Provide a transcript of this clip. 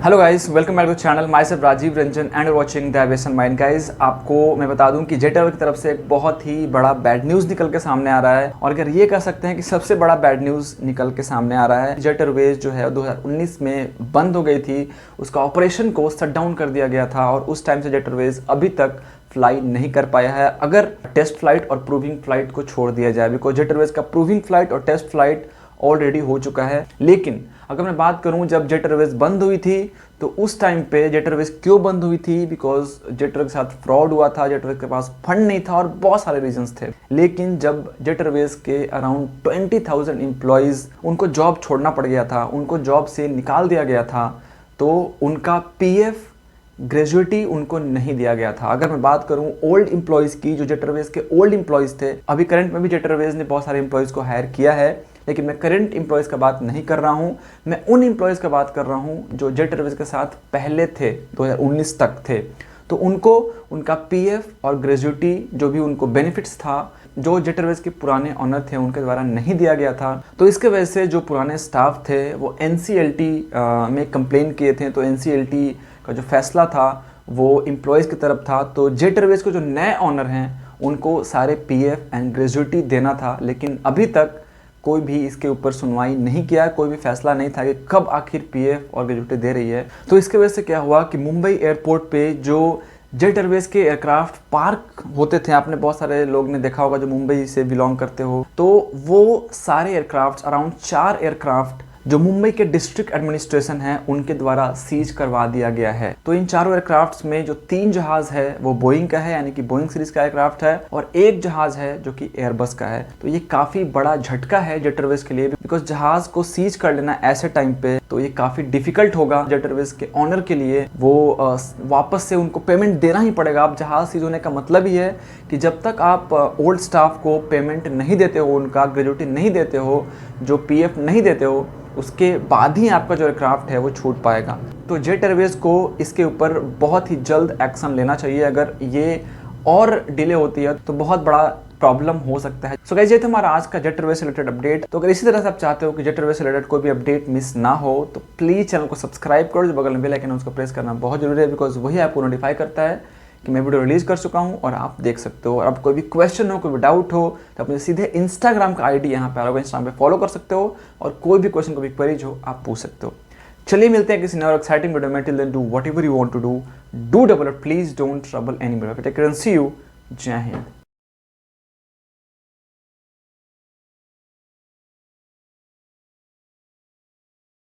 Hello guys, welcome back to channel. Myself Rajeev Ranjan and watching the aviation mind. Guys, आपको मैं बता दूं कि जेट एयरवेज की तरफ से एक बहुत ही बड़ा बैड न्यूज़ निकल के सामने आ रहा है, और अगर ये कह सकते हैं कि सबसे बड़ा बैड न्यूज़ निकल के सामने आ रहा है। जेट एयरवेज जो है 2019 में बंद हो गई थी, उसका ऑपरेशन को शट डाउन कर दिया गया था और उस टाइम से जेट एयरवेज अभी तक फ्लाई नहीं कर पाया है, अगर टेस्ट फ्लाइट और प्रूविंग फ्लाइट को छोड़ दिया जाए। बिकॉज जेट एयरवेज का प्रूविंग फ्लाइट और टेस्ट फ्लाइट ऑलरेडी हो चुका है। लेकिन अगर मैं बात करूं जब जेट एयरवेज बंद हुई थी तो उस टाइम पे जेट एयरवेज क्यों बंद हुई थी? बिकॉज जेट एयरवेज के साथ फ्रॉड हुआ था, जेट एयरवेज के पास फंड नहीं था और बहुत सारे रीजंस थे। लेकिन जब जेट एयरवेज के अराउंड 20,000 एम्प्लॉयज़ उनको जॉब छोड़ना पड़ गया था, उनको जॉब से निकाल दिया गया था, तो उनका पीएफ ग्रेजुएटी उनको नहीं दिया गया था। अगर मैं बात करूं ओल्ड एम्प्लॉयज़ की, जो जेट एयरवेज के ओल्ड एम्प्लॉयज़ थे, अभी करंट में भी जेट एयरवेज ने बहुत सारे एम्प्लॉयज़ को हायर किया है, लेकिन मैं करंट एम्प्लॉयज़ का बात नहीं कर रहा हूं। मैं उन एम्प्लॉयज़ का बात कर रहा हूं जो जेट एयरवेज के साथ पहले थे, 2019 तक थे। तो उनको उनका पीएफ और ग्रेजुएटी जो भी उनको बेनिफिट्स था, जो जेट एयरवेज के पुराने ऑनर थे उनके द्वारा नहीं दिया गया था। तो इसके वजह से जो पुराने स्टाफ थे वो एनसीएलटी में कंप्लेन किए थे। तो एनसीएलटी का जो फैसला था वो एम्प्लॉयज़ की तरफ था। तो जेट एयरवेज को जो नए ऑनर हैं उनको सारे पीएफ एंड ग्रेजुएटी देना था, लेकिन अभी तक कोई भी इसके ऊपर सुनवाई नहीं किया, कोई भी फैसला नहीं था कि कब आखिर पीएफ और ग्रेजुएटी दे रही है। तो इसके वजह से क्या हुआ कि मुंबई एयरपोर्ट पे जो जेट एयरवेज के एयरक्राफ्ट पार्क होते थे, आपने बहुत सारे लोग ने देखा होगा जो मुंबई से बिलोंग करते हो, तो वो सारे एयरक्राफ्ट, अराउंड 4 एयरक्राफ्ट जो मुंबई के डिस्ट्रिक्ट एडमिनिस्ट्रेशन है उनके द्वारा सीज करवा दिया गया है। तो इन चारों एयरक्राफ्ट्स में जो 3 जहाज है वो बोइंग का है, यानी कि बोइंग सीरीज का एयरक्राफ्ट है, और एक जहाज है जो कि एयरबस का है। तो ये काफी बड़ा झटका है जेट एयरवेज के लिए, बिकॉज जहाज को सीज कर लेना ऐसे टाइम पे तो ये काफी डिफिकल्ट होगा जेट एयरवेज के ऑनर के लिए। वो वापस से उनको पेमेंट देना ही पड़ेगा। अब जहाज सीज होने का मतलब ही है कि जब तक आप ओल्ड स्टाफ को पेमेंट नहीं देते हो, उनका ग्रेजुएटी नहीं देते हो, जो पीएफ नहीं देते हो, उसके बाद ही आपका जो एयरक्राफ्ट है वो छूट पाएगा। तो जेट एयरवेज को इसके ऊपर बहुत ही जल्द एक्शन लेना चाहिए। अगर ये और डिले होती है तो बहुत बड़ा प्रॉब्लम हो सकता है। सो गाइस, ये था हमारा आज का जेट एयरवेज से रिलेटेड अपडेट। तो अगर इसी तरह से आप चाहते हो कि जेट एयरवेज से रिलेटेड कोई भी अपडेट मिस ना हो तो प्लीज़ चैनल को सब्सक्राइब करो, जो बगल में बेल आइकन है उसको प्रेस करना बहुत जरूरी है, बिकॉज वही आपको नोटिफाई करता है कि मैं वीडियो रिलीज कर चुका हूं और आप देख सकते हो। और अब कोई भी क्वेश्चन हो, कोई भी डाउट हो तो अपने सीधे इंस्टाग्राम का आईडी यहाँ पे आ रहा होगा, इंस्टाग्राम पे फॉलो कर सकते हो, और कोई भी क्वेश्चन, कोई भी क्वेरीज हो आप पूछ सकते हो। चलिए मिलते हैं किसी नए और एक्साइटिंग वीडियो में। Till then do whatever you want to do, do double it, please don't trouble anybody. Take care and see you. Jai Hind.